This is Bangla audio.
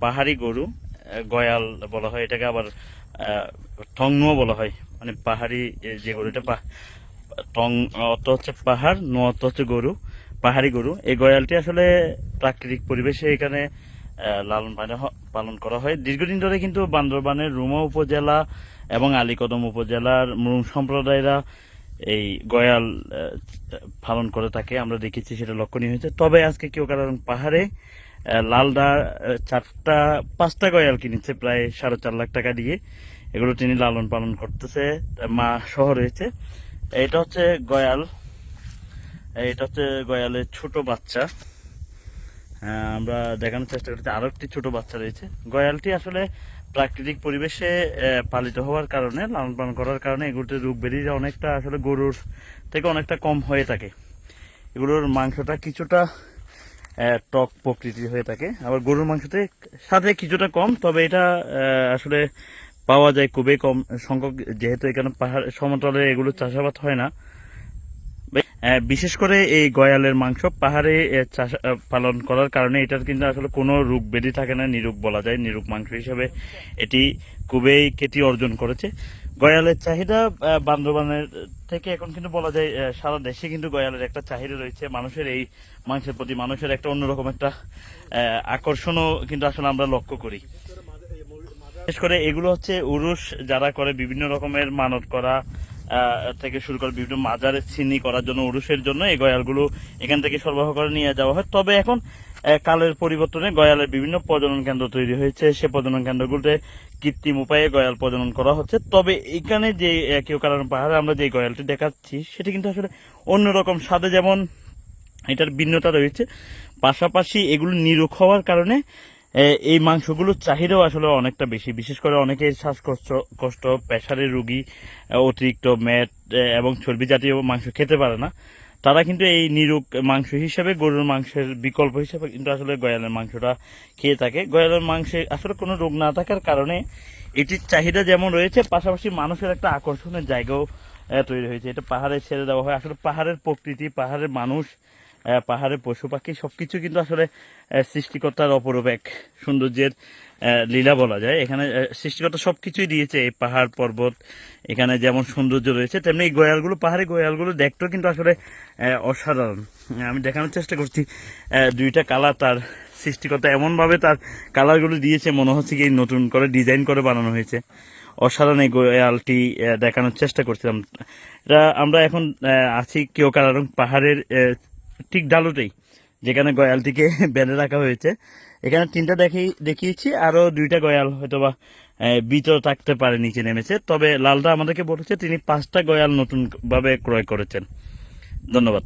পাহাড়ি গরু, গয়াল বলা হয় এটাকে, আবার টংনুও বলা হয়। মানে পাহাড়ি যে গরুটা, টং অত হচ্ছে পাহাড়, ন অত হচ্ছে গরু, পাহাড়ি গরু। এই গয়ালটি আসলে প্রাকৃতিক পরিবেশে এখানে লালন পালন করা হয় দীর্ঘদিন ধরে। কিন্তু বান্দরবানের রুমা উপজেলা এবং আলীকদম উপজেলার মুরুং সম্প্রদায়রা এই গয়াল পালন করে থাকে, আমরা দেখেছি, সেটা লক্ষণীয় হয়েছে। তবে আজকে কেউ কারণ পাহাড়ে লালদা 5টা গয়াল কিনেছে প্রায় 4.5 লাখ টাকা দিয়ে। এগুলো তিনি লালন পালন করতেছে, মা সহ রয়েছে। এটা হচ্ছে গয়াল, এটা হচ্ছে গয়ালের ছোট বাচ্চা। আমরা দেখানোর চেষ্টা করছি, আরো একটি ছোট বাচ্চা রয়েছে। গয়ালটি আসলে প্রাকৃতিক পরিবেশে পালিত হওয়ার কারণে, লালন পালন করার কারণে এগুলোতে রোগ ব্যাধিটা অনেকটা আসলে গরুর থেকে অনেকটা কম হয়ে থাকে। এগুলোর মাংসটা কিছুটা টক প্রকৃতির হয়ে থাকে, আবার গরুর মাংসতে সাথে কিছুটা কম। তবে এটা আসলে পাওয়া যায় খুবই কম সংখ্যক, যেহেতু এখানে পাহাড় সমতলে এগুলো চাষাবাদ হয় না। বিশেষ করে এই গয়ালের মাংস পাহাড়ে চাষ পালন করার কারণে এটার কিন্তু আসলে কোনো রোগ ব্যাধি থাকে না, নিরোগ বলা যায়। নিরোগ মাংস হিসেবে এটি খুবই খ্যাতি অর্জন করেছে। গয়ালের চাহিদা বান্দরবানের থেকে এখন কিন্তু বলা যায় সারা দেশে কিন্তু গয়ালের একটা চাহিদা রয়েছে। মানুষের এই মাংসের প্রতি মানুষের একটা অন্যরকম একটা আকর্ষণও কিন্তু আসলে আমরা লক্ষ্য করি। বিশেষ করে এগুলো হচ্ছে উরুষ যারা করে, বিভিন্ন রকমের মানত করা থেকে শুরু করে বিভিন্ন মাজারে চিনি করার জন্য, উরুষের জন্য এই গয়ালগুলো এখান থেকে সরবরাহ করে নিয়ে যাওয়া হয়। তবে এখন কালের পরিবর্তনে গয়ালের বিভিন্ন প্রজনন কেন্দ্র তৈরি হয়েছে, সে প্রজনন কেন্দ্রগুলোতে কৃত্রিম উপায়ে গয়াল প্রজনন করা হচ্ছে। তবে এখানে যে কেউ কারণ পাহাড়ে আমরা যে গয়ালটি দেখাচ্ছি সেটি কিন্তু আসলে অন্যরকম স্বাদে, যেমন এটার ভিন্নতা রয়েছে, পাশাপাশি এগুলো নিরোগ হওয়ার কারণে এই মাংসগুলোর চাহিদাও আসলে অনেকটা বেশি। বিশেষ করে অনেকে শ্বাসকষ্ট, প্রেসারের রোগী, অতিরিক্ত ম্যাট এবং চর্বি জাতীয় মাংস খেতে পারে না, তারা কিন্তু এই নিরোগ মাংস হিসেবে, গরুর মাংসের বিকল্প হিসেবে কিন্তু আসলে গয়ালের মাংসটা খেয়ে থাকে। গয়ালের মাংসে আসলে কোনো রোগ না থাকার কারণে এটির চাহিদা যেমন রয়েছে, পাশাপাশি মানুষের একটা আকর্ষণের জায়গাও তৈরি হয়েছে। এটা পাহাড়ে ছেড়ে দেওয়া হয়। আসলে পাহাড়ের প্রকৃতি, পাহাড়ের মানুষ, পাহাড়ের পশু পাখি সবকিছু কিন্তু আসলে সৃষ্টিকর্তার অপরূপ এক সৌন্দর্যের লীলা বলা যায়। এখানে সৃষ্টিকর্তা সবকিছুই দিয়েছে, এই পাহাড় পর্বত, এখানে যেমন সৌন্দর্য রয়েছে তেমনি এই গয়ালগুলো, পাহাড়ি গয়ালগুলো দেখতেও কিন্তু আসলে অসাধারণ। আমি দেখানোর চেষ্টা করছি, দুইটা কালার তার সৃষ্টিকর্তা এমনভাবে তার কালারগুলো দিয়েছে, মনে হচ্ছে কি নতুন করে ডিজাইন করে বানানো হয়েছে। অসাধারণ এই গয়ালটি দেখানোর চেষ্টা করছিলাম। এটা আমরা এখন আছি কেওক্রাডং পাহাড়ের ঠিক ডালুতেই, যেখানে গয়ালটিকে বেঁধে রাখা হয়েছে। এখানে 3টা দেখিয়েছি, আরো 2টা গয়াল হয়তোবা ভিতরে থাকতে পারে, নিচে নেমেছে। তবে লালদা আমাদেরকে বলেছে তিনি 5টা গয়াল নতুন ভাবে ক্রয় করেছেন। ধন্যবাদ।